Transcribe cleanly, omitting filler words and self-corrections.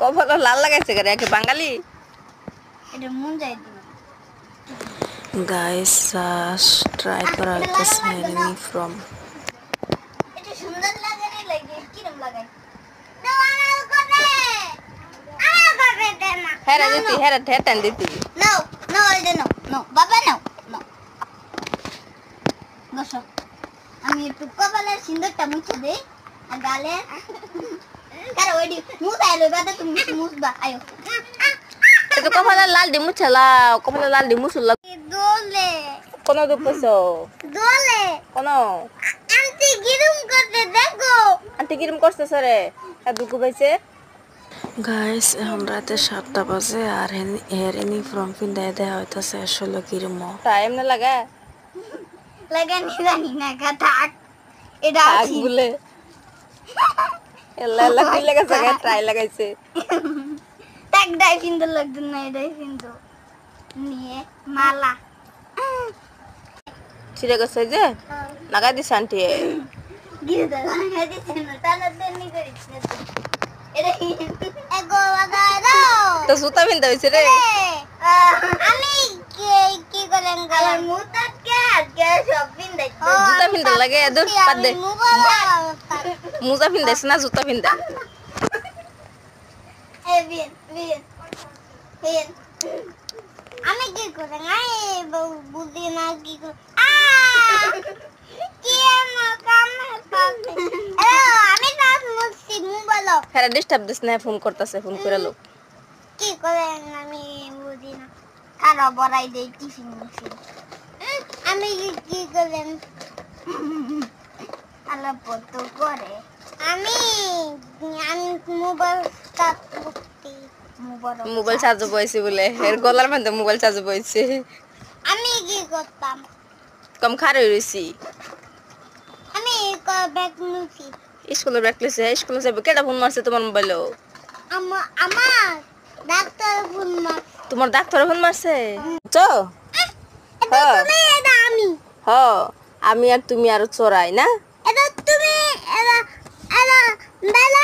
কপালে লাল লাগাইছে করে একে বাঙালি এটা মন যাই দিন Guys, try করা হইতেছে enemy from এটা সুন্দর লাগে রে লাগে কিরম লাগাই দাও আমার করে দে না হেরা দিতি হেরা ঠেটান দিতি নো নো এটা নো নো বাবা নো নো বসো আমি একটু কপালের সিন্দুরটা মুছে দেই আর গালে কারো ওইডি মুছাইলো বাদা তুমি মুছবা আয়ো তো কপালে লাল দি মুছলা কপালে লাল দি মুছলা দোলে কোন দুপছো দোলে কোন আন্টি গিরুম করতে দেখো আন্টি কিরম করতেছ রে আর দুকু পাইছে Guys, এখন রাতে 7টা বাজে আর enemy from ফিন্দায় দেয়া হইতেছে আসলে কিরম টাইম না লাগা লাগানি জানি না থাক এটা থাক আছে বলে এলা এলা কি লাগাছে গায় ট্রাই লাগাইছে থাক ডাই সুন্দর লাগতো না এটাই সুন্দর নিয়ে মালা ছিড়ে গেছে যে লাগাই দিছ আন্টি গিয়ে দাও লাগাই দিছি না টানা টানি করিস না এটা এগো লাগাই দাও তো সুতা বিন্দা হইছে রে আমি কি করেন আমার মুতা কে সব বিন্দাই জুতা বিন্দা লাগে দূর বাদ দে মুজা বিন্দাইছ না জুতা বিন্দা বিন বিন বিন আমি কি করে নাই বুদ্ধি না কি করে কি আমার কামে পাবে আমি কাজ মুছি মোবাইল হেরা ডিস্টার্ব দিস না ফোন করতেছে ফোন করে লো কি করে আমি বুঝি না কারো বড়াই দেই টিফিন মুছি আমি কি করেন আলাপ তো করে আমি আমি মোবাইল কাট করতে মোবাইল চার্জ বইছে বলে এর গলার মধ্যে মোবাইল চার্জ বইছে আমি কি করতাম কম খারে রইছি আমি ব্যাগ মুছি স্কুলে ব্রেক লিছে স্কুলে যাবে কেডা ফোন মারছে তোমার মোবাইলে আমার ডাক্তার ফোন মার তোমার ডাক্তার ফোন মারছে তো এটা তুমি এটা আমি হ আমি আর তুমি আর চোরাই না এটা তুমি এটা এটা বেলা